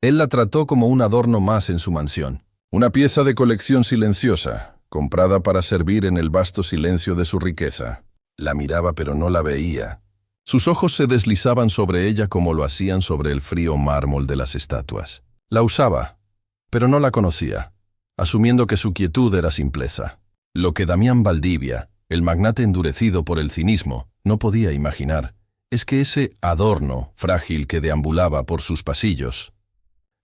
Él la trató como un adorno más en su mansión, una pieza de colección silenciosa, comprada para servir en el vasto silencio de su riqueza. La miraba pero no la veía. Sus ojos se deslizaban sobre ella como lo hacían sobre el frío mármol de las estatuas. La usaba, pero no la conocía, asumiendo que su quietud era simpleza. Lo que Damián Valdivia, el magnate endurecido por el cinismo, no podía imaginar, es que ese adorno frágil que deambulaba por sus pasillos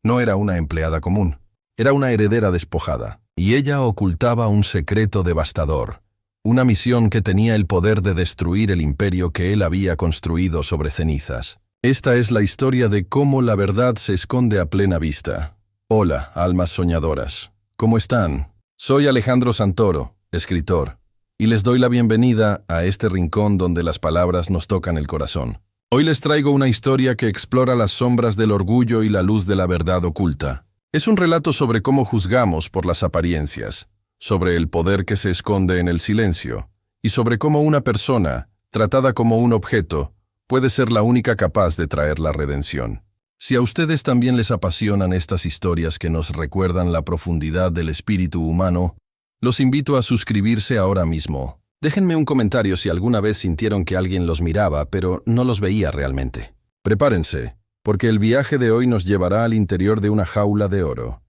no era una empleada común, era una heredera despojada, y ella ocultaba un secreto devastador, una misión que tenía el poder de destruir el imperio que él había construido sobre cenizas. Esta es la historia de cómo la verdad se esconde a plena vista. Hola, almas soñadoras. ¿Cómo están? Soy Alejandro Santoro, escritor, y les doy la bienvenida a este rincón donde las palabras nos tocan el corazón. Hoy les traigo una historia que explora las sombras del orgullo y la luz de la verdad oculta. Es un relato sobre cómo juzgamos por las apariencias, sobre el poder que se esconde en el silencio, y sobre cómo una persona, tratada como un objeto, puede ser la única capaz de traer la redención. Si a ustedes también les apasionan estas historias que nos recuerdan la profundidad del espíritu humano, los invito a suscribirse ahora mismo. Déjenme un comentario si alguna vez sintieron que alguien los miraba, pero no los veía realmente. Prepárense, porque el viaje de hoy nos llevará al interior de una jaula de oro.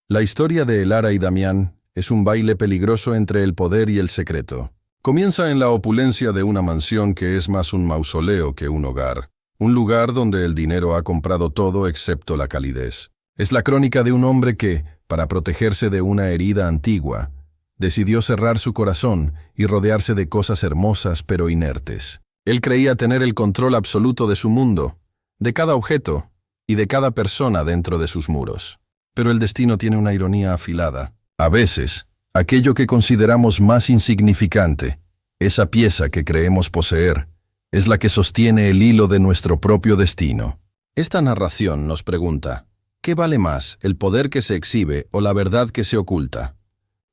La historia de Elara y Damián es un baile peligroso entre el poder y el secreto. Comienza en la opulencia de una mansión que es más un mausoleo que un hogar, un lugar donde el dinero ha comprado todo excepto la calidez. Es la crónica de un hombre que, para protegerse de una herida antigua, decidió cerrar su corazón y rodearse de cosas hermosas pero inertes. Él creía tener el control absoluto de su mundo, de cada objeto y de cada persona dentro de sus muros. Pero el destino tiene una ironía afilada. A veces, aquello que consideramos más insignificante, esa pieza que creemos poseer, es la que sostiene el hilo de nuestro propio destino. Esta narración nos pregunta, ¿qué vale más, el poder que se exhibe o la verdad que se oculta?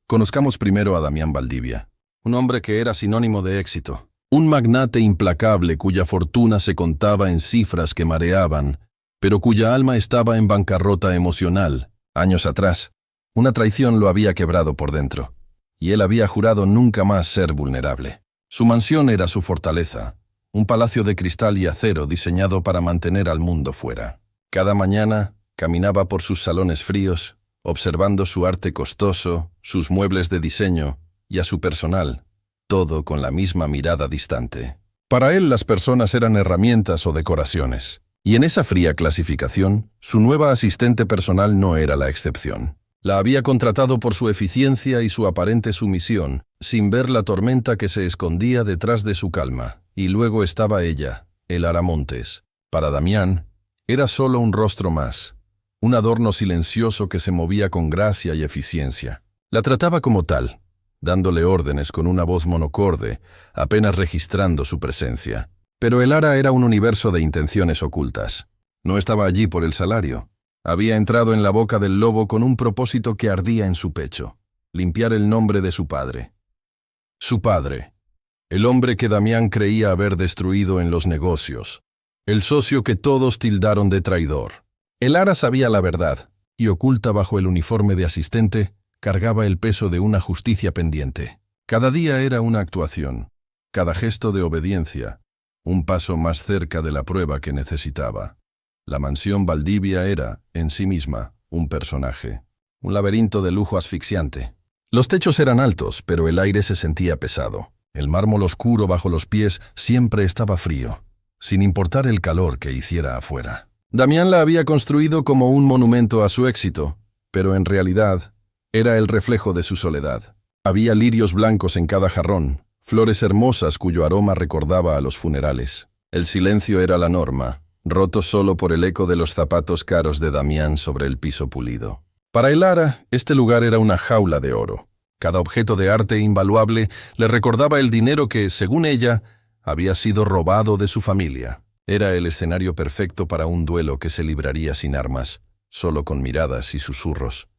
Conozcamos primero a Damián Valdivia, un hombre que era sinónimo de éxito, un magnate implacable cuya fortuna se contaba en cifras que mareaban, pero cuya alma estaba en bancarrota emocional. Años atrás, una traición lo había quebrado por dentro, y él había jurado nunca más ser vulnerable. Su mansión era su fortaleza, un palacio de cristal y acero diseñado para mantener al mundo fuera. Cada mañana caminaba por sus salones fríos, observando su arte costoso, sus muebles de diseño y a su personal, todo con la misma mirada distante. Para él las personas eran herramientas o decoraciones. Y en esa fría clasificación, su nueva asistente personal no era la excepción. La había contratado por su eficiencia y su aparente sumisión, sin ver la tormenta que se escondía detrás de su calma. Y luego estaba ella, Elara Montes. Para Damián, era solo un rostro más, un adorno silencioso que se movía con gracia y eficiencia. La trataba como tal, dándole órdenes con una voz monocorde, apenas registrando su presencia. Pero Elara era un universo de intenciones ocultas. No estaba allí por el salario. Había entrado en la boca del lobo con un propósito que ardía en su pecho: limpiar el nombre de su padre. Su padre, el hombre que Damián creía haber destruido en los negocios, el socio que todos tildaron de traidor. Elara sabía la verdad, y oculta bajo el uniforme de asistente, cargaba el peso de una justicia pendiente. Cada día era una actuación, cada gesto de obediencia, un paso más cerca de la prueba que necesitaba. La mansión Valdivia era, en sí misma, un personaje, un laberinto de lujo asfixiante. Los techos eran altos, pero el aire se sentía pesado. El mármol oscuro bajo los pies siempre estaba frío, sin importar el calor que hiciera afuera. Damián la había construido como un monumento a su éxito, pero en realidad era el reflejo de su soledad. Había lirios blancos en cada jarrón, flores hermosas cuyo aroma recordaba a los funerales. El silencio era la norma, roto solo por el eco de los zapatos caros de Damián sobre el piso pulido. Para Elara, este lugar era una jaula de oro. Cada objeto de arte invaluable le recordaba el dinero que, según ella, había sido robado de su familia. Era el escenario perfecto para un duelo que se libraría sin armas, solo con miradas y susurros.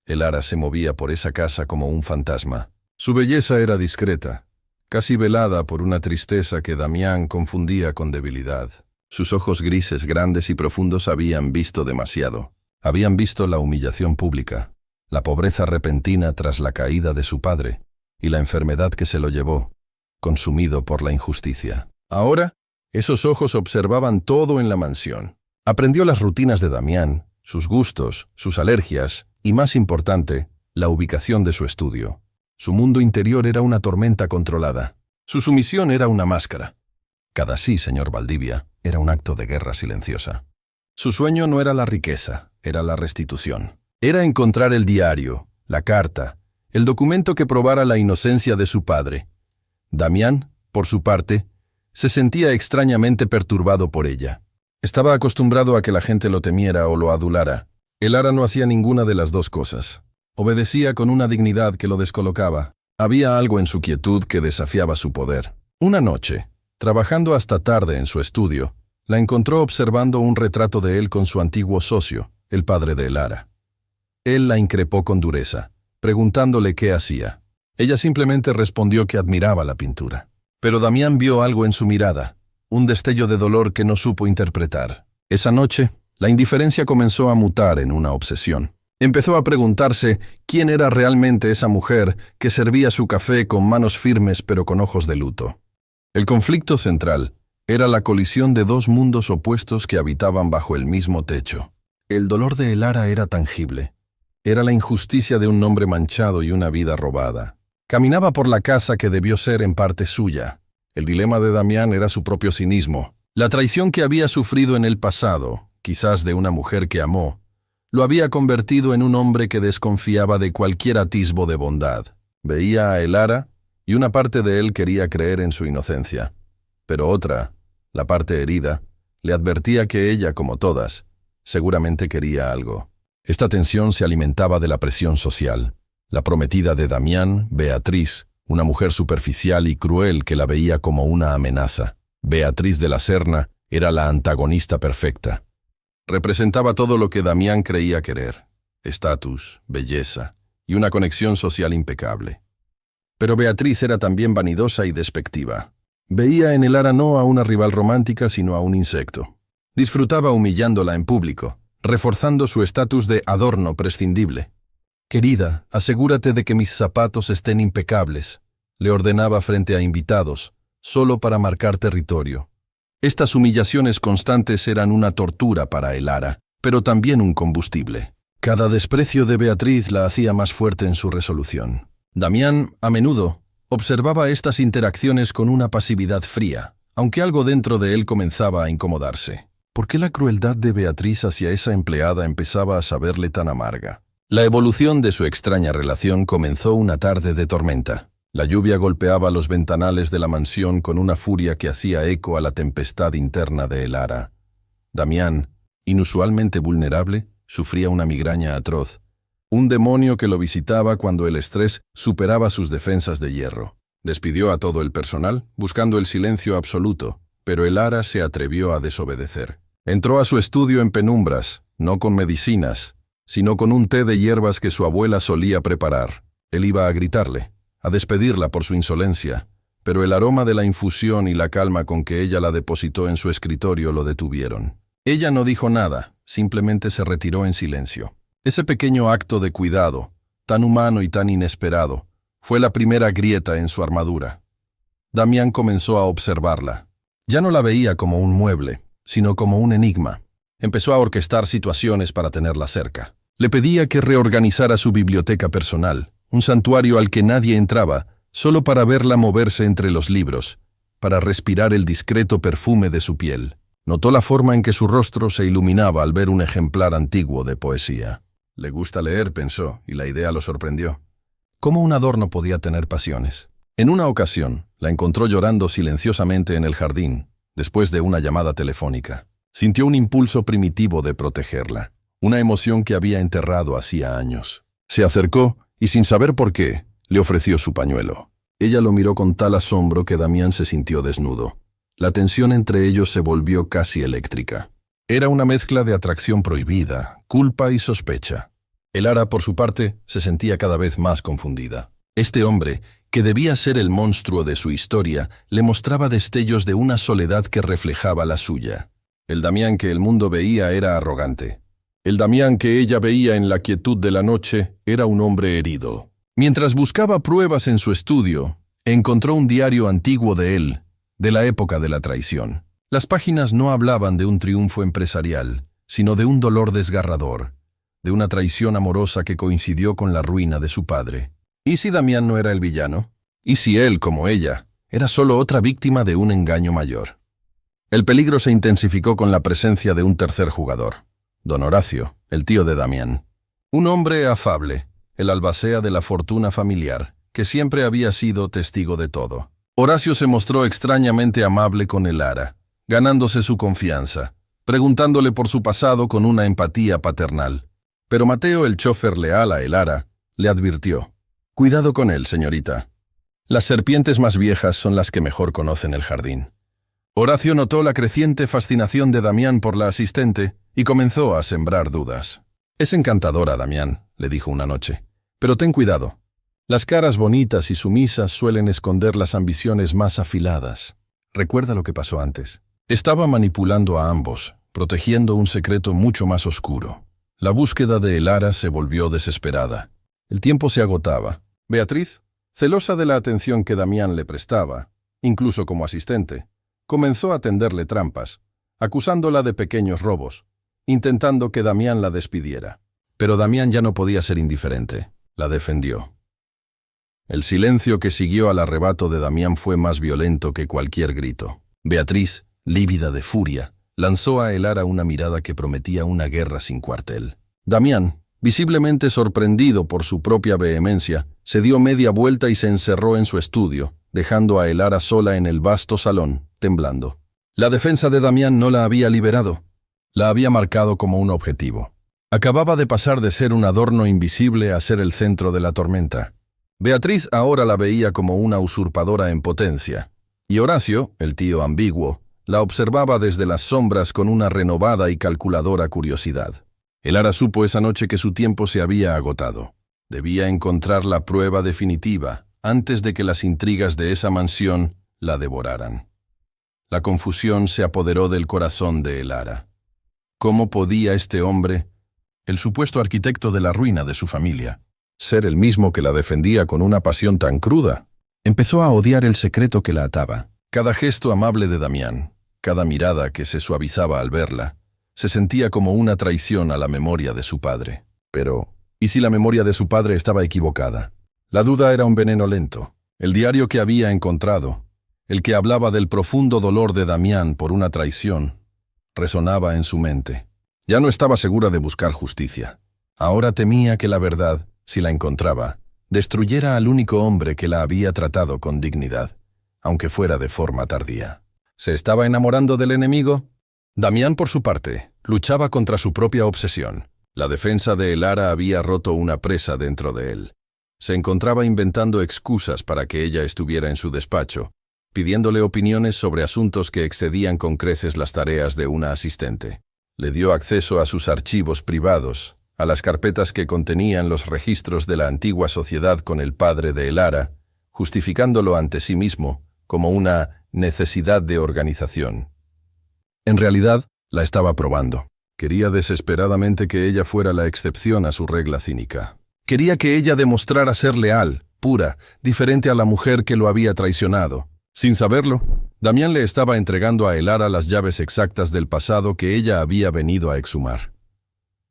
Elara se movía por esa casa como un fantasma. Su belleza era discreta, casi velada por una tristeza que Damián confundía con debilidad. Sus ojos grises, grandes y profundos habían visto demasiado. Habían visto la humillación pública, la pobreza repentina tras la caída de su padre y la enfermedad que se lo llevó, consumido por la injusticia. Ahora, esos ojos observaban todo en la mansión. Aprendió las rutinas de Damián, sus gustos, sus alergias y, más importante, la ubicación de su estudio. Su mundo interior era una tormenta controlada. Su sumisión era una máscara. Cada sí, señor Valdivia, era un acto de guerra silenciosa. Su sueño no era la riqueza, era la restitución. Era encontrar el diario, la carta, el documento que probara la inocencia de su padre. Damián, por su parte, se sentía extrañamente perturbado por ella. Estaba acostumbrado a que la gente lo temiera o lo adulara. Elara no hacía ninguna de las dos cosas. Obedecía con una dignidad que lo descolocaba. Había algo en su quietud que desafiaba su poder. Una noche, trabajando hasta tarde en su estudio, la encontró observando un retrato de él con su antiguo socio, el padre de Elara. Él la increpó con dureza, preguntándole qué hacía. Ella simplemente respondió que admiraba la pintura. Pero Damián vio algo en su mirada, un destello de dolor que no supo interpretar. Esa noche, la indiferencia comenzó a mutar en una obsesión. Empezó a preguntarse quién era realmente esa mujer que servía su café con manos firmes pero con ojos de luto. El conflicto central era la colisión de dos mundos opuestos que habitaban bajo el mismo techo. El dolor de Elara era tangible. Era la injusticia de un nombre manchado y una vida robada. Caminaba por la casa que debió ser en parte suya. El dilema de Damián era su propio cinismo. La traición que había sufrido en el pasado, quizás de una mujer que amó, lo había convertido en un hombre que desconfiaba de cualquier atisbo de bondad. Veía a Elara y una parte de él quería creer en su inocencia. Pero otra, la parte herida, le advertía que ella, como todas, seguramente quería algo. Esta tensión se alimentaba de la presión social. La prometida de Damián, Beatriz, una mujer superficial y cruel que la veía como una amenaza. Beatriz de la Serna era la antagonista perfecta. Representaba todo lo que Damián creía querer: estatus, belleza y una conexión social impecable. Pero Beatriz era también vanidosa y despectiva. Veía en Elara no a una rival romántica, sino a un insecto. Disfrutaba humillándola en público, reforzando su estatus de adorno prescindible. «Querida, asegúrate de que mis zapatos estén impecables», le ordenaba frente a invitados, solo para marcar territorio. Estas humillaciones constantes eran una tortura para Elara, pero también un combustible. Cada desprecio de Beatriz la hacía más fuerte en su resolución. Damián, a menudo, observaba estas interacciones con una pasividad fría, aunque algo dentro de él comenzaba a incomodarse. ¿Por qué la crueldad de Beatriz hacia esa empleada empezaba a saberle tan amarga? La evolución de su extraña relación comenzó una tarde de tormenta. La lluvia golpeaba los ventanales de la mansión con una furia que hacía eco a la tempestad interna de Elara. Damián, inusualmente vulnerable, sufría una migraña atroz. Un demonio que lo visitaba cuando el estrés superaba sus defensas de hierro. Despidió a todo el personal, buscando el silencio absoluto, pero Elara se atrevió a desobedecer. Entró a su estudio en penumbras, no con medicinas, sino con un té de hierbas que su abuela solía preparar. Él iba a gritarle, a despedirla por su insolencia, pero el aroma de la infusión y la calma con que ella la depositó en su escritorio lo detuvieron. Ella no dijo nada, simplemente se retiró en silencio. Ese pequeño acto de cuidado, tan humano y tan inesperado, fue la primera grieta en su armadura. Damián comenzó a observarla. Ya no la veía como un mueble, sino como un enigma. Empezó a orquestar situaciones para tenerla cerca. Le pedía que reorganizara su biblioteca personal, un santuario al que nadie entraba, solo para verla moverse entre los libros, para respirar el discreto perfume de su piel. Notó la forma en que su rostro se iluminaba al ver un ejemplar antiguo de poesía. Le gusta leer, pensó, y la idea lo sorprendió. ¿Cómo un adorno podía tener pasiones? En una ocasión, la encontró llorando silenciosamente en el jardín, después de una llamada telefónica. Sintió un impulso primitivo de protegerla, una emoción que había enterrado hacía años. Se acercó y, sin saber por qué, le ofreció su pañuelo. Ella lo miró con tal asombro que Damián se sintió desnudo. La tensión entre ellos se volvió casi eléctrica. Era una mezcla de atracción prohibida, culpa y sospecha. Elara, por su parte, se sentía cada vez más confundida. Este hombre, que debía ser el monstruo de su historia, le mostraba destellos de una soledad que reflejaba la suya. El Damián que el mundo veía era arrogante. El Damián que ella veía en la quietud de la noche era un hombre herido. Mientras buscaba pruebas en su estudio, encontró un diario antiguo de él, de la época de la traición. Las páginas no hablaban de un triunfo empresarial, sino de un dolor desgarrador, de una traición amorosa que coincidió con la ruina de su padre. ¿Y si Damián no era el villano? ¿Y si él, como ella, era solo otra víctima de un engaño mayor? El peligro se intensificó con la presencia de un tercer jugador, don Horacio, el tío de Damián. Un hombre afable, el albacea de la fortuna familiar, que siempre había sido testigo de todo. Horacio se mostró extrañamente amable con Elara, ganándose su confianza, preguntándole por su pasado con una empatía paternal. Pero Mateo, el chofer leal a Elara, le advirtió: «Cuidado con él, señorita. Las serpientes más viejas son las que mejor conocen el jardín». Horacio notó la creciente fascinación de Damián por la asistente y comenzó a sembrar dudas. «Es encantadora, Damián», le dijo una noche, «pero ten cuidado. Las caras bonitas y sumisas suelen esconder las ambiciones más afiladas. Recuerda lo que pasó antes. Estaba manipulando a ambos, protegiendo un secreto mucho más oscuro». La búsqueda de Elara se volvió desesperada. El tiempo se agotaba. Beatriz, celosa de la atención que Damián le prestaba, incluso como asistente, comenzó a tenderle trampas, acusándola de pequeños robos, intentando que Damián la despidiera. Pero Damián ya no podía ser indiferente. La defendió. El silencio que siguió al arrebato de Damián fue más violento que cualquier grito. Beatriz, lívida de furia, lanzó a Elara una mirada que prometía una guerra sin cuartel. Damián, visiblemente sorprendido por su propia vehemencia, se dio media vuelta y se encerró en su estudio, dejando a Elara sola en el vasto salón, temblando. La defensa de Damián no la había liberado. La había marcado como un objetivo. Acababa de pasar de ser un adorno invisible a ser el centro de la tormenta. Beatriz ahora la veía como una usurpadora en potencia, y Horacio, el tío ambiguo, la observaba desde las sombras con una renovada y calculadora curiosidad. Elara supo esa noche que su tiempo se había agotado. Debía encontrar la prueba definitiva antes de que las intrigas de esa mansión la devoraran. La confusión se apoderó del corazón de Elara. ¿Cómo podía este hombre, el supuesto arquitecto de la ruina de su familia, ser el mismo que la defendía con una pasión tan cruda? Empezó a odiar el secreto que la ataba. Cada gesto amable de Damián, cada mirada que se suavizaba al verla, se sentía como una traición a la memoria de su padre. Pero, ¿y si la memoria de su padre estaba equivocada? La duda era un veneno lento. El diario que había encontrado, el que hablaba del profundo dolor de Damián por una traición, resonaba en su mente. Ya no estaba segura de buscar justicia. Ahora temía que la verdad, si la encontraba, destruyera al único hombre que la había tratado con dignidad, aunque fuera de forma tardía. ¿Se estaba enamorando del enemigo? Damián, por su parte, luchaba contra su propia obsesión. La defensa de Elara había roto una presa dentro de él. Se encontraba inventando excusas para que ella estuviera en su despacho, pidiéndole opiniones sobre asuntos que excedían con creces las tareas de una asistente. Le dio acceso a sus archivos privados, a las carpetas que contenían los registros de la antigua sociedad con el padre de Elara, justificándolo ante sí mismo como una necesidad de organización. En realidad, la estaba probando. Quería desesperadamente que ella fuera la excepción a su regla cínica. Quería que ella demostrara ser leal, pura, diferente a la mujer que lo había traicionado. Sin saberlo, Damián le estaba entregando a Elara las llaves exactas del pasado que ella había venido a exhumar.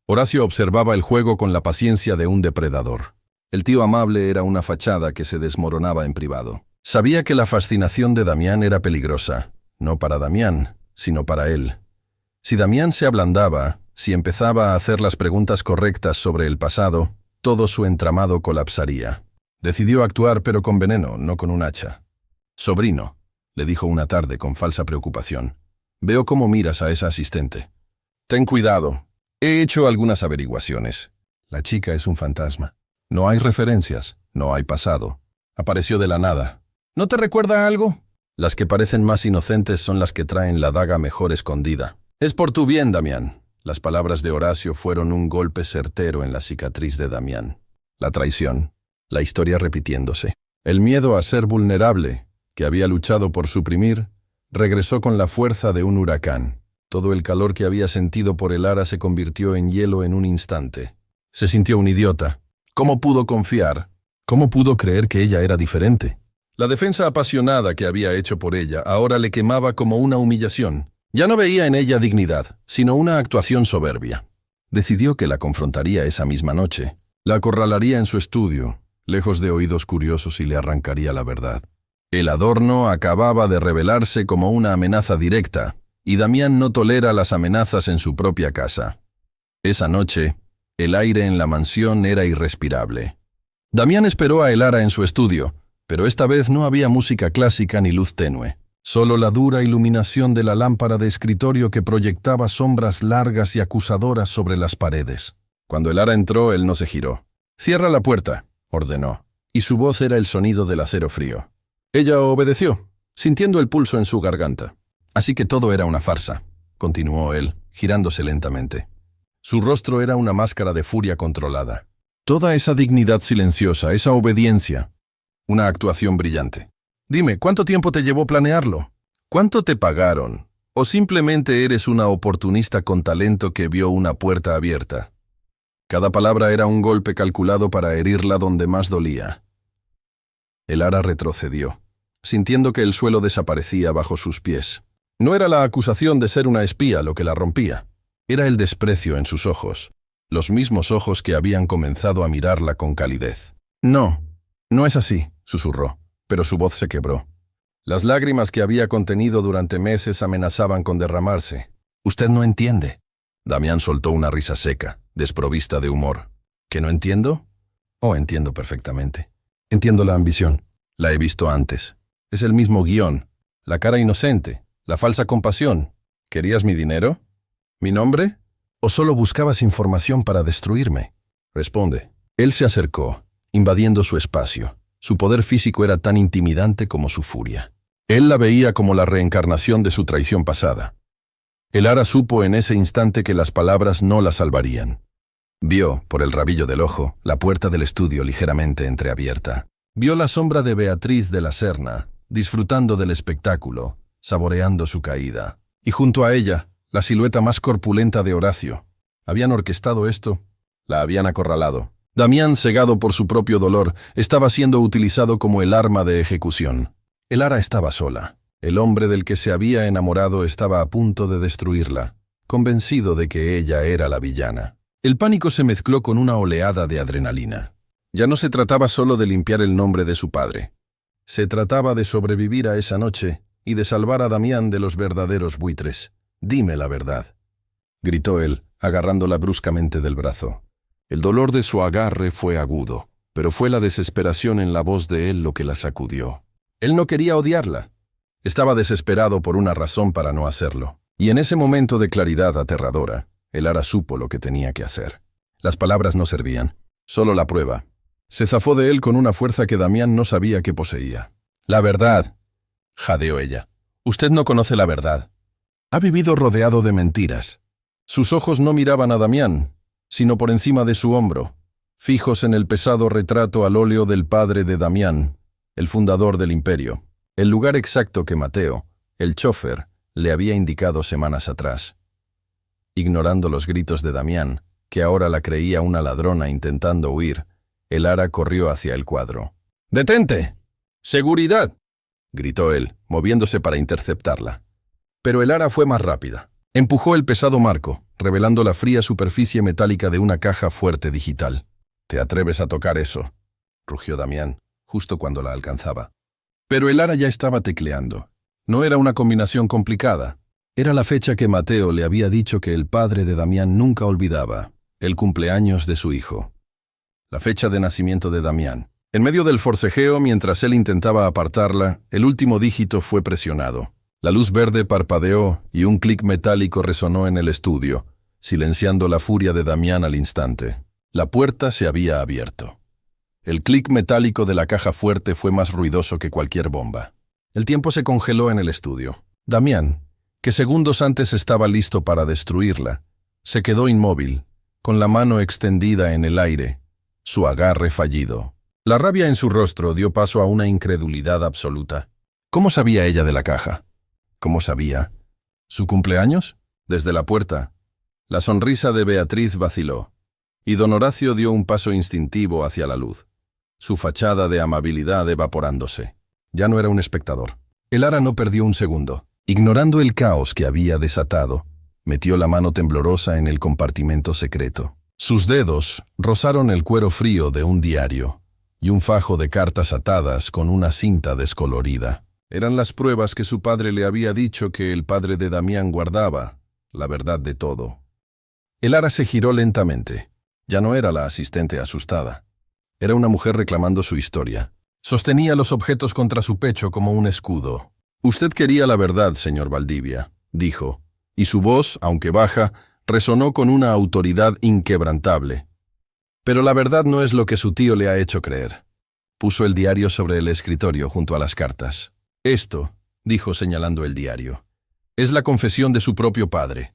Horacio observaba el juego con la paciencia de un depredador. El tío amable era una fachada que se desmoronaba en privado. Sabía que la fascinación de Damián era peligrosa, no para Damián, sino para él. Si Damián se ablandaba, si empezaba a hacer las preguntas correctas sobre el pasado, todo su entramado colapsaría. Decidió actuar, pero con veneno, no con un hacha. «Sobrino», le dijo una tarde con falsa preocupación, «veo cómo miras a esa asistente. Ten cuidado. He hecho algunas averiguaciones. La chica es un fantasma. No hay referencias, no hay pasado. Apareció de la nada. ¿No te recuerda a algo? Las que parecen más inocentes son las que traen la daga mejor escondida. Es por tu bien, Damián». Las palabras de Horacio fueron un golpe certero en la cicatriz de Damián. La traición, la historia repitiéndose. El miedo a ser vulnerable, que había luchado por suprimir, regresó con la fuerza de un huracán. Todo el calor que había sentido por Elara se convirtió en hielo en un instante. Se sintió un idiota. ¿Cómo pudo confiar? ¿Cómo pudo creer que ella era diferente? La defensa apasionada que había hecho por ella ahora le quemaba como una humillación. Ya no veía en ella dignidad, sino una actuación soberbia. Decidió que la confrontaría esa misma noche. La acorralaría en su estudio, lejos de oídos curiosos, y le arrancaría la verdad. El adorno acababa de revelarse como una amenaza directa, y Damián no tolera las amenazas en su propia casa. Esa noche, el aire en la mansión era irrespirable. Damián esperó a Elara en su estudio, pero esta vez no había música clásica ni luz tenue. Solo la dura iluminación de la lámpara de escritorio que proyectaba sombras largas y acusadoras sobre las paredes. Cuando Elara entró, él no se giró. «Cierra la puerta», ordenó, y su voz era el sonido del acero frío. Ella obedeció, sintiendo el pulso en su garganta. «Así que todo era una farsa», continuó él, girándose lentamente. Su rostro era una máscara de furia controlada. Toda esa dignidad silenciosa, esa obediencia, una actuación brillante. «Dime, ¿cuánto tiempo te llevó planearlo? ¿Cuánto te pagaron? ¿O simplemente eres una oportunista con talento que vio una puerta abierta?» Cada palabra era un golpe calculado para herirla donde más dolía. Elara retrocedió, sintiendo que el suelo desaparecía bajo sus pies. No era la acusación de ser una espía lo que la rompía. Era el desprecio en sus ojos, los mismos ojos que habían comenzado a mirarla con calidez. «No, no es así», susurró, pero su voz se quebró. Las lágrimas que había contenido durante meses amenazaban con derramarse. «Usted no entiende». Damián soltó una risa seca, desprovista de humor. ¿Que no entiendo? Oh, entiendo perfectamente. Entiendo la ambición. La he visto antes. Es el mismo guión. La cara inocente. La falsa compasión. ¿Querías mi dinero? ¿Mi nombre? ¿O solo buscabas información para destruirme? Responde. Él se acercó, invadiendo su espacio. Su poder físico era tan intimidante como su furia. Él la veía como la reencarnación de su traición pasada. Elara supo en ese instante que las palabras no la salvarían. Vio, por el rabillo del ojo, la puerta del estudio ligeramente entreabierta. Vio la sombra de Beatriz de la Serna, disfrutando del espectáculo, saboreando su caída. Y junto a ella, la silueta más corpulenta de Horacio. Habían orquestado esto, la habían acorralado. Damián, cegado por su propio dolor, estaba siendo utilizado como el arma de ejecución. Elara estaba sola. El hombre del que se había enamorado estaba a punto de destruirla, convencido de que ella era la villana. El pánico se mezcló con una oleada de adrenalina. Ya no se trataba solo de limpiar el nombre de su padre. Se trataba de sobrevivir a esa noche y de salvar a Damián de los verdaderos buitres. «Dime la verdad», gritó él, agarrándola bruscamente del brazo. El dolor de su agarre fue agudo, pero fue la desesperación en la voz de él lo que la sacudió. Él no quería odiarla. Estaba desesperado por una razón para no hacerlo. Y en ese momento de claridad aterradora, Elara supo lo que tenía que hacer. Las palabras no servían, solo la prueba. Se zafó de él con una fuerza que Damián no sabía que poseía. «La verdad», jadeó ella. «Usted no conoce la verdad. Ha vivido rodeado de mentiras». Sus ojos no miraban a Damián, sino por encima de su hombro, fijos en el pesado retrato al óleo del padre de Damián, el fundador del imperio. El lugar exacto que Mateo, el chófer, le había indicado semanas atrás. Ignorando los gritos de Damián, que ahora la creía una ladrona intentando huir, Elara corrió hacia el cuadro. «¡Detente! ¡Seguridad!», gritó él, moviéndose para interceptarla. Pero Elara fue más rápida. Empujó el pesado marco, revelando la fría superficie metálica de una caja fuerte digital. «¿Te atreves a tocar eso?», rugió Damián, justo cuando la alcanzaba. Pero Elara ya estaba tecleando. No era una combinación complicada. Era la fecha que Mateo le había dicho que el padre de Damián nunca olvidaba, el cumpleaños de su hijo. La fecha de nacimiento de Damián. En medio del forcejeo, mientras él intentaba apartarla, el último dígito fue presionado. La luz verde parpadeó y un clic metálico resonó en el estudio, silenciando la furia de Damián al instante. La puerta se había abierto. El clic metálico de la caja fuerte fue más ruidoso que cualquier bomba. El tiempo se congeló en el estudio. Damián, que segundos antes estaba listo para destruirla, se quedó inmóvil, con la mano extendida en el aire, su agarre fallido. La rabia en su rostro dio paso a una incredulidad absoluta. ¿Cómo sabía ella de la caja? ¿Cómo sabía? ¿Su cumpleaños? Desde la puerta, la sonrisa de Beatriz vaciló, y don Horacio dio un paso instintivo hacia la luz, su fachada de amabilidad evaporándose. Ya no era un espectador. Elara no perdió un segundo. Ignorando el caos que había desatado, metió la mano temblorosa en el compartimento secreto. Sus dedos rozaron el cuero frío de un diario y un fajo de cartas atadas con una cinta descolorida. Eran las pruebas que su padre le había dicho que el padre de Damián guardaba, la verdad de todo. Elara se giró lentamente. Ya no era la asistente asustada. Era una mujer reclamando su historia. Sostenía los objetos contra su pecho como un escudo. «Usted quería la verdad, señor Valdivia», dijo, y su voz, aunque baja, resonó con una autoridad inquebrantable. «Pero la verdad no es lo que su tío le ha hecho creer». Puso el diario sobre el escritorio junto a las cartas. «Esto», dijo señalando el diario, «es la confesión de su propio padre,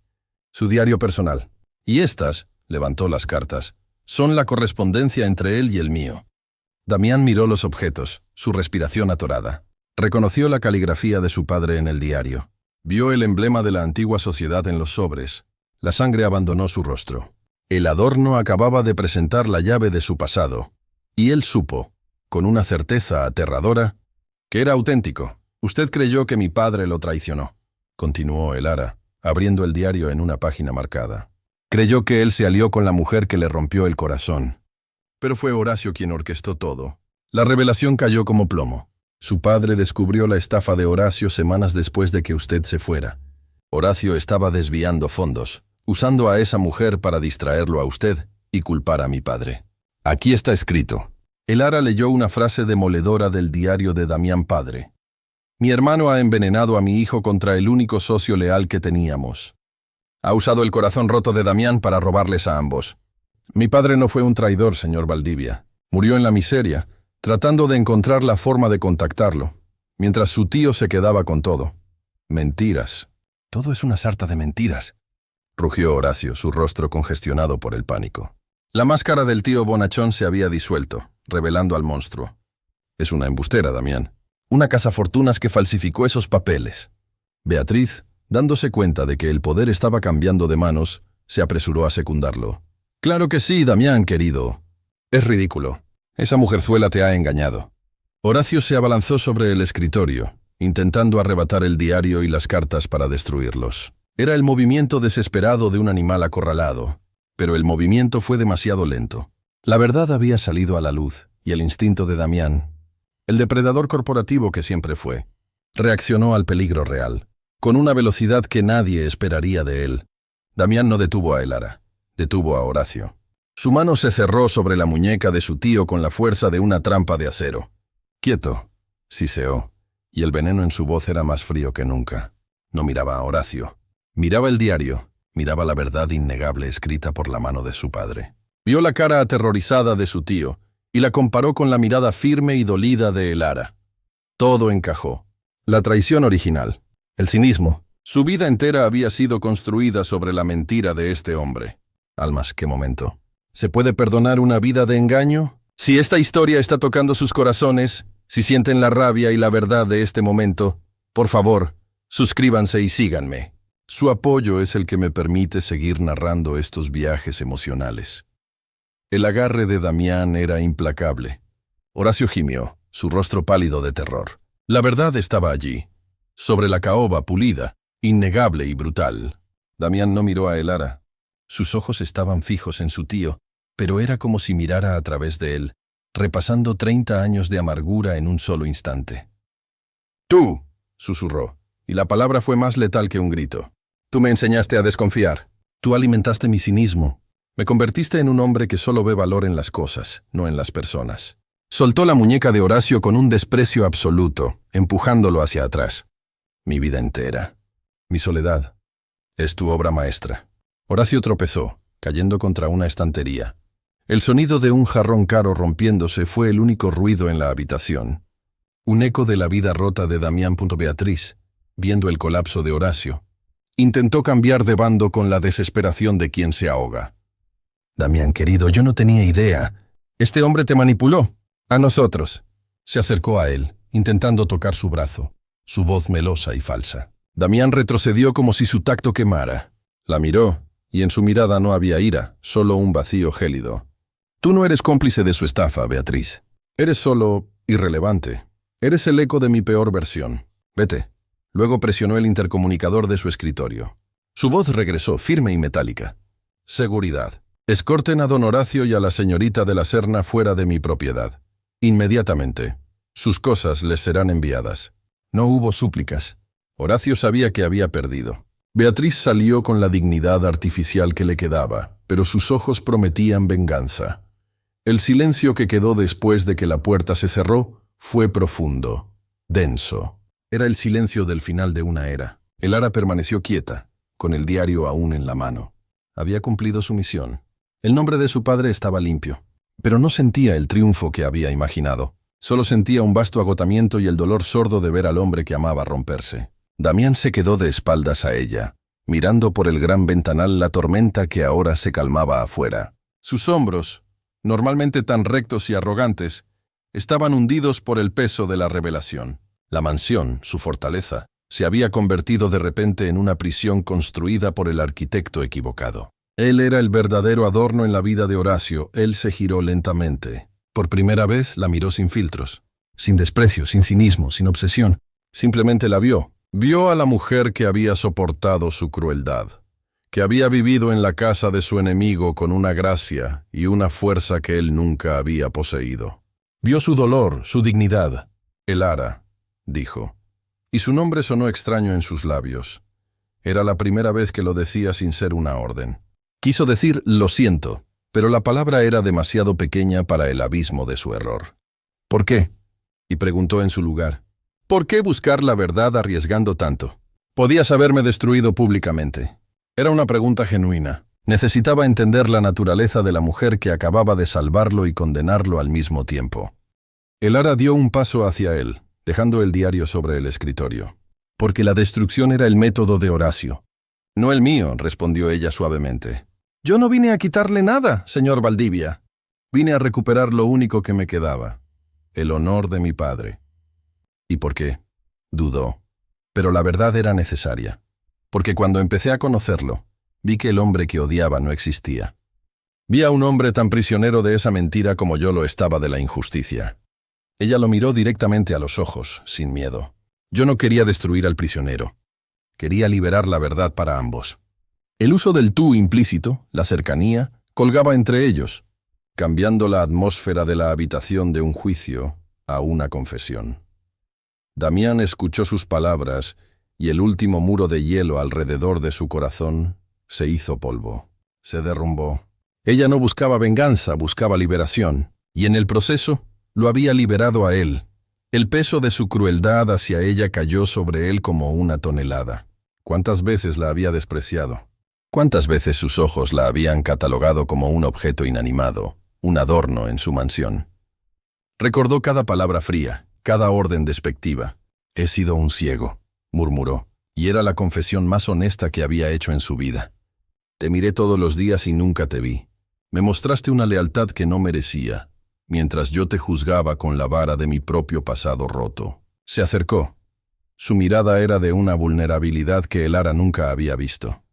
su diario personal. Y estas», levantó las cartas, «son la correspondencia entre él y el mío». Damián miró los objetos, su respiración atorada. Reconoció la caligrafía de su padre en el diario. Vio el emblema de la antigua sociedad en los sobres. La sangre abandonó su rostro. El adorno acababa de presentar la llave de su pasado, y él supo, con una certeza aterradora, que era auténtico. «Usted creyó que mi padre lo traicionó», continuó Elara, abriendo el diario en una página marcada. «Creyó que él se alió con la mujer que le rompió el corazón. Pero fue Horacio quien orquestó todo. La revelación cayó como plomo. Su padre descubrió la estafa de Horacio semanas después de que usted se fuera. Horacio estaba desviando fondos, usando a esa mujer para distraerlo a usted y culpar a mi padre. Aquí está escrito». Elara leyó una frase demoledora del diario de Damián padre. «Mi hermano ha envenenado a mi hijo contra el único socio leal que teníamos. Ha usado el corazón roto de Damián para robarles a ambos. Mi padre no fue un traidor, señor Valdivia. Murió en la miseria, tratando de encontrar la forma de contactarlo, mientras su tío se quedaba con todo. Mentiras. Todo es una sarta de mentiras», rugió Horacio, su rostro congestionado por el pánico. La máscara del tío bonachón se había disuelto, revelando al monstruo. «Es una embustera, Damián. Una cazafortunas que falsificó esos papeles». Beatriz, dándose cuenta de que el poder estaba cambiando de manos, se apresuró a secundarlo. «Claro que sí, Damián, querido. Es ridículo. Esa mujerzuela te ha engañado». Horacio se abalanzó sobre el escritorio, intentando arrebatar el diario y las cartas para destruirlos. Era el movimiento desesperado de un animal acorralado, pero el movimiento fue demasiado lento. La verdad había salido a la luz, y el instinto de Damián, el depredador corporativo que siempre fue, reaccionó al peligro real, con una velocidad que nadie esperaría de él. Damián no detuvo a Elara, detuvo a Horacio. Su mano se cerró sobre la muñeca de su tío con la fuerza de una trampa de acero. «Quieto», siseó, y el veneno en su voz era más frío que nunca. No miraba a Horacio. Miraba el diario, miraba la verdad innegable escrita por la mano de su padre. Vio la cara aterrorizada de su tío y la comparó con la mirada firme y dolida de Elara. Todo encajó. La traición original, el cinismo. Su vida entera había sido construida sobre la mentira de este hombre. Almas, qué momento. ¿Se puede perdonar una vida de engaño? Si esta historia está tocando sus corazones, si sienten la rabia y la verdad de este momento, por favor, suscríbanse y síganme. Su apoyo es el que me permite seguir narrando estos viajes emocionales. El agarre de Damián era implacable. Horacio gimió, su rostro pálido de terror. La verdad estaba allí, sobre la caoba pulida, innegable y brutal. Damián no miró a Elara. Sus ojos estaban fijos en su tío, pero era como si mirara a través de él, repasando 30 años de amargura en un solo instante. «Tú», susurró, y la palabra fue más letal que un grito. «Tú me enseñaste a desconfiar. Tú alimentaste mi cinismo. Me convertiste en un hombre que solo ve valor en las cosas, no en las personas». Soltó la muñeca de Horacio con un desprecio absoluto, empujándolo hacia atrás. «Mi vida entera, mi soledad, es tu obra maestra». Horacio tropezó, cayendo contra una estantería. El sonido de un jarrón caro rompiéndose fue el único ruido en la habitación. Un eco de la vida rota de Damián. Beatriz, viendo el colapso de Horacio, intentó cambiar de bando con la desesperación de quien se ahoga. «Damián, querido, yo no tenía idea. Este hombre te manipuló. A nosotros». Se acercó a él, intentando tocar su brazo, su voz melosa y falsa. Damián retrocedió como si su tacto quemara. La miró, y en su mirada no había ira, solo un vacío gélido. Tú no eres cómplice de su estafa, Beatriz. Eres solo irrelevante. Eres el eco de mi peor versión. Vete. Luego presionó el intercomunicador de su escritorio. Su voz regresó, firme y metálica. Seguridad. Escorten a don Horacio y a la señorita de la Serna fuera de mi propiedad. Inmediatamente. Sus cosas les serán enviadas. No hubo súplicas. Horacio sabía que había perdido. Beatriz salió con la dignidad artificial que le quedaba, pero sus ojos prometían venganza. El silencio que quedó después de que la puerta se cerró fue profundo, denso. Era el silencio del final de una era. El Ara permaneció quieta, con el diario aún en la mano. Había cumplido su misión. El nombre de su padre estaba limpio, pero no sentía el triunfo que había imaginado. Solo sentía un vasto agotamiento y el dolor sordo de ver al hombre que amaba romperse. Damián se quedó de espaldas a ella, mirando por el gran ventanal la tormenta que ahora se calmaba afuera. Sus hombros, normalmente tan rectos y arrogantes, estaban hundidos por el peso de la revelación. La mansión, su fortaleza, se había convertido de repente en una prisión construida por el arquitecto equivocado. Él era el verdadero adorno en la vida de Horacio. Él se giró lentamente. Por primera vez la miró sin filtros, sin desprecio, sin cinismo, sin obsesión. Simplemente la vio. Vio a la mujer que había soportado su crueldad, que había vivido en la casa de su enemigo con una gracia y una fuerza que él nunca había poseído. Vio su dolor, su dignidad. El Ara, dijo, y su nombre sonó extraño en sus labios. Era la primera vez que lo decía sin ser una orden. Quiso decir «lo siento», pero la palabra era demasiado pequeña para el abismo de su error. «¿Por qué?», y preguntó en su lugar. ¿Por qué buscar la verdad arriesgando tanto? Podías haberme destruido públicamente. Era una pregunta genuina. Necesitaba entender la naturaleza de la mujer que acababa de salvarlo y condenarlo al mismo tiempo. El Ara dio un paso hacia él, dejando el diario sobre el escritorio. Porque la destrucción era el método de Horacio. No el mío, respondió ella suavemente. Yo no vine a quitarle nada, señor Valdivia. Vine a recuperar lo único que me quedaba, el honor de mi padre. ¿Y por qué? Dudó. Pero la verdad era necesaria. Porque cuando empecé a conocerlo, vi que el hombre que odiaba no existía. Vi a un hombre tan prisionero de esa mentira como yo lo estaba de la injusticia. Ella lo miró directamente a los ojos, sin miedo. Yo no quería destruir al prisionero. Quería liberar la verdad para ambos. El uso del tú implícito, la cercanía, colgaba entre ellos, cambiando la atmósfera de la habitación de un juicio a una confesión. Damián escuchó sus palabras y el último muro de hielo alrededor de su corazón se hizo polvo, se derrumbó. Ella no buscaba venganza, buscaba liberación, y en el proceso lo había liberado a él. El peso de su crueldad hacia ella cayó sobre él como una tonelada. ¿Cuántas veces la había despreciado? ¿Cuántas veces sus ojos la habían catalogado como un objeto inanimado, un adorno en su mansión? Recordó cada palabra fría, cada orden despectiva. He sido un ciego, murmuró, y era la confesión más honesta que había hecho en su vida. Te miré todos los días y nunca te vi. Me mostraste una lealtad que no merecía, mientras yo te juzgaba con la vara de mi propio pasado roto. Se acercó. Su mirada era de una vulnerabilidad que el Ara nunca había visto.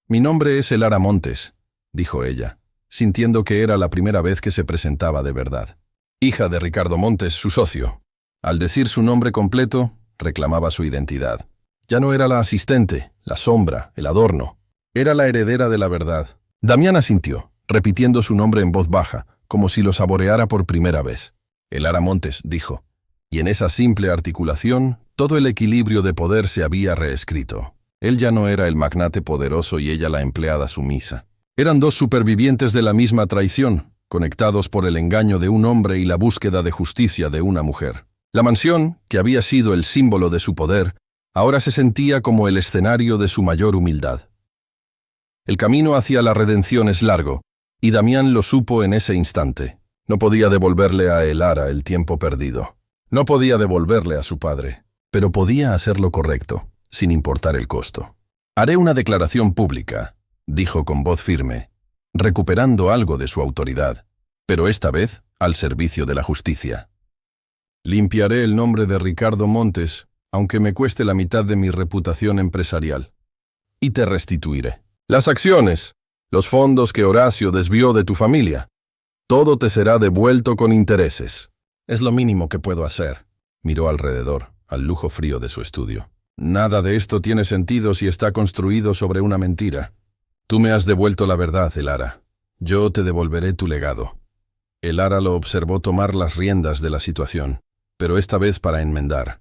Mi nombre es el Ara Montes, dijo ella, sintiendo que era la primera vez que se presentaba de verdad. Hija de Ricardo Montes, su socio. Al decir su nombre completo, reclamaba su identidad. Ya no era la asistente, la sombra, el adorno. Era la heredera de la verdad. Damián asintió, repitiendo su nombre en voz baja, como si lo saboreara por primera vez. El Ara Montes, dijo, y en esa simple articulación, todo el equilibrio de poder se había reescrito. Él ya no era el magnate poderoso y ella la empleada sumisa. Eran dos supervivientes de la misma traición, conectados por el engaño de un hombre y la búsqueda de justicia de una mujer. La mansión, que había sido el símbolo de su poder, ahora se sentía como el escenario de su mayor humildad. El camino hacia la redención es largo, y Damián lo supo en ese instante. No podía devolverle a el Ara el tiempo perdido. No podía devolverle a su padre, pero podía hacer lo correcto, sin importar el costo. Haré una declaración pública, dijo con voz firme, recuperando algo de su autoridad, pero esta vez al servicio de la justicia. Limpiaré el nombre de Ricardo Montes, aunque me cueste la mitad de mi reputación empresarial. y te restituiré. Las acciones, los fondos que Horacio desvió de tu familia, todo te será devuelto con intereses. Es lo mínimo que puedo hacer. Miró alrededor, al lujo frío de su estudio. Nada de esto tiene sentido si está construido sobre una mentira. Tú me has devuelto la verdad, Elara. Yo te devolveré tu legado. Elara lo observó tomar las riendas de la situación, pero esta vez para enmendar,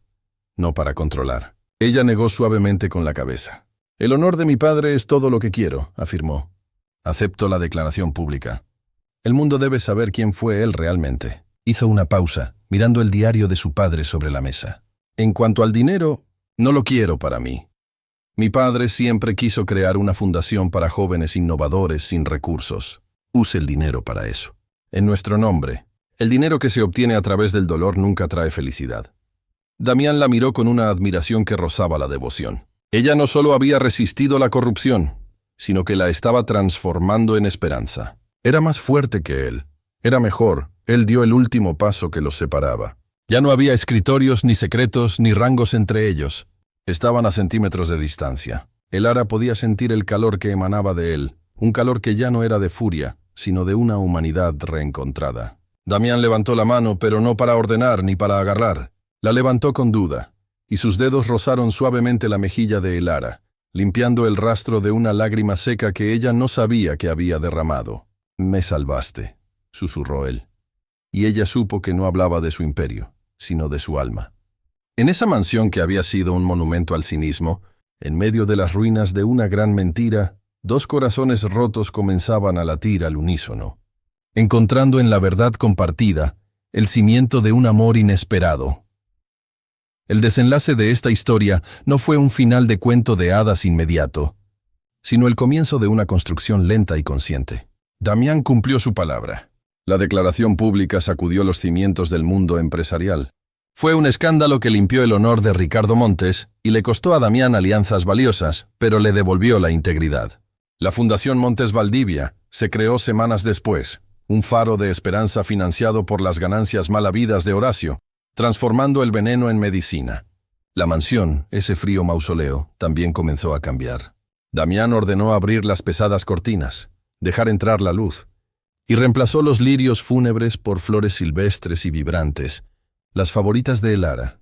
no para controlar. Ella negó suavemente con la cabeza. El honor de mi padre es todo lo que quiero, afirmó. Acepto la declaración pública. El mundo debe saber quién fue él realmente. Hizo una pausa, mirando el diario de su padre sobre la mesa. En cuanto al dinero, no lo quiero para mí. Mi padre siempre quiso crear una fundación para jóvenes innovadores sin recursos. Use el dinero para eso. En nuestro nombre, el dinero que se obtiene a través del dolor nunca trae felicidad. Damián la miró con una admiración que rozaba la devoción. Ella no solo había resistido la corrupción, sino que la estaba transformando en esperanza. Era más fuerte que él. Era mejor. Él dio el último paso que los separaba. Ya no había escritorios, ni secretos, ni rangos entre ellos. Estaban a centímetros de distancia. Elara podía sentir el calor que emanaba de él, un calor que ya no era de furia, sino de una humanidad reencontrada. Damián levantó la mano, pero no para ordenar ni para agarrar. La levantó con duda, y sus dedos rozaron suavemente la mejilla de Elara, limpiando el rastro de una lágrima seca que ella no sabía que había derramado. «Me salvaste», susurró él. Y ella supo que no hablaba de su imperio, sino de su alma. En esa mansión que había sido un monumento al cinismo, en medio de las ruinas de una gran mentira, dos corazones rotos comenzaban a latir al unísono, encontrando en la verdad compartida el cimiento de un amor inesperado. El desenlace de esta historia no fue un final de cuento de hadas inmediato, sino el comienzo de una construcción lenta y consciente. Damián cumplió su palabra. La declaración pública sacudió los cimientos del mundo empresarial. Fue un escándalo que limpió el honor de Ricardo Montes y le costó a Damián alianzas valiosas, pero le devolvió la integridad. La Fundación Montes Valdivia se creó semanas después, un faro de esperanza financiado por las ganancias mal habidas de Horacio, transformando el veneno en medicina. La mansión, ese frío mausoleo, también comenzó a cambiar. Damián ordenó abrir las pesadas cortinas, dejar entrar la luz, y reemplazó los lirios fúnebres por flores silvestres y vibrantes, las favoritas de Elara.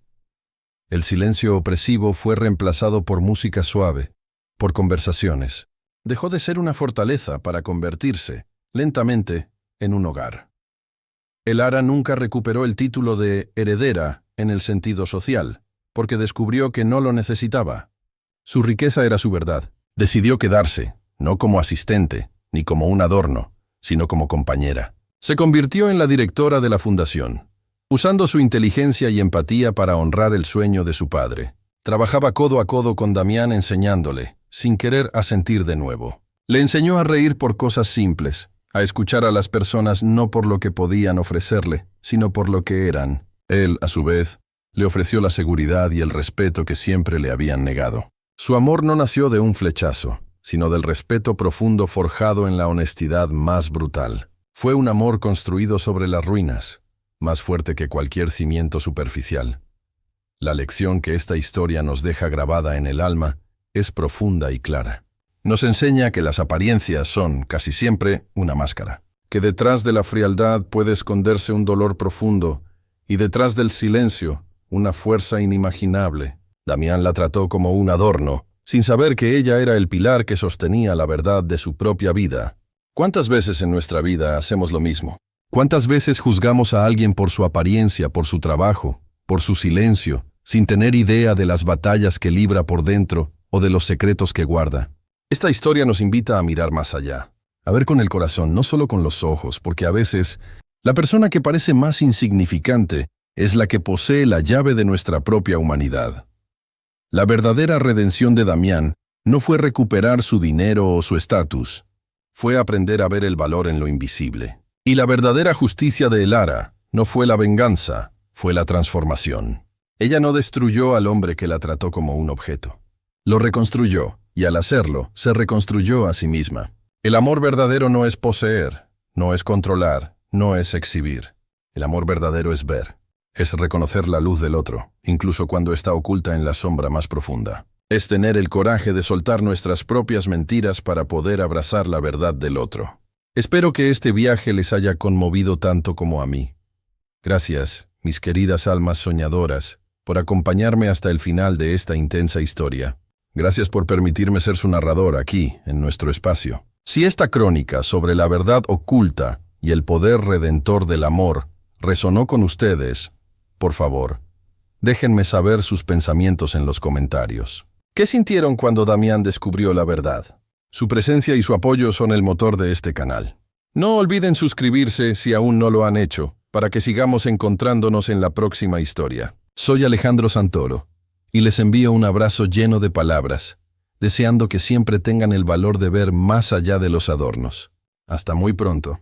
El silencio opresivo fue reemplazado por música suave, por conversaciones. Dejó de ser una fortaleza para convertirse, lentamente, en un hogar. Elara nunca recuperó el título de heredera en el sentido social, porque descubrió que no lo necesitaba. Su riqueza era su verdad. Decidió quedarse, no como asistente, ni como un adorno, sino como compañera. Se convirtió en la directora de la fundación, usando su inteligencia y empatía para honrar el sueño de su padre. Trabajaba codo a codo con Damián enseñándole, sin querer asentir de nuevo. Le enseñó a reír por cosas simples, a escuchar a las personas no por lo que podían ofrecerle, sino por lo que eran. Él, a su vez, le ofreció la seguridad y el respeto que siempre le habían negado. Su amor no nació de un flechazo, sino del respeto profundo forjado en la honestidad más brutal. Fue un amor construido sobre las ruinas, más fuerte que cualquier cimiento superficial. La lección que esta historia nos deja grabada en el alma es profunda y clara. Nos enseña que las apariencias son, casi siempre, una máscara, que detrás de la frialdad puede esconderse un dolor profundo y detrás del silencio, una fuerza inimaginable. Damián la trató como un adorno, sin saber que ella era el pilar que sostenía la verdad de su propia vida. ¿Cuántas veces en nuestra vida hacemos lo mismo? ¿Cuántas veces juzgamos a alguien por su apariencia, por su trabajo, por su silencio, sin tener idea de las batallas que libra por dentro o de los secretos que guarda? Esta historia nos invita a mirar más allá, a ver con el corazón, no solo con los ojos, porque a veces la persona que parece más insignificante es la que posee la llave de nuestra propia humanidad. La verdadera redención de Damián no fue recuperar su dinero o su estatus, fue aprender a ver el valor en lo invisible. Y la verdadera justicia de Elara no fue la venganza, fue la transformación. Ella no destruyó al hombre que la trató como un objeto. Lo reconstruyó, y al hacerlo, se reconstruyó a sí misma. El amor verdadero no es poseer, no es controlar, no es exhibir. El amor verdadero es ver, es reconocer la luz del otro, incluso cuando está oculta en la sombra más profunda. es tener el coraje de soltar nuestras propias mentiras para poder abrazar la verdad del otro. Espero que este viaje les haya conmovido tanto como a mí. Gracias, mis queridas almas soñadoras, por acompañarme hasta el final de esta intensa historia. Gracias por permitirme ser su narrador aquí, en nuestro espacio. Si esta crónica sobre la verdad oculta y el poder redentor del amor resonó con ustedes, por favor, déjenme saber sus pensamientos en los comentarios. ¿Qué sintieron cuando Damián descubrió la verdad? Su presencia y su apoyo son el motor de este canal. No olviden suscribirse si aún no lo han hecho, para que sigamos encontrándonos en la próxima historia. Soy Alejandro Santoro, y les envío un abrazo lleno de palabras, deseando que siempre tengan el valor de ver más allá de los adornos. Hasta muy pronto.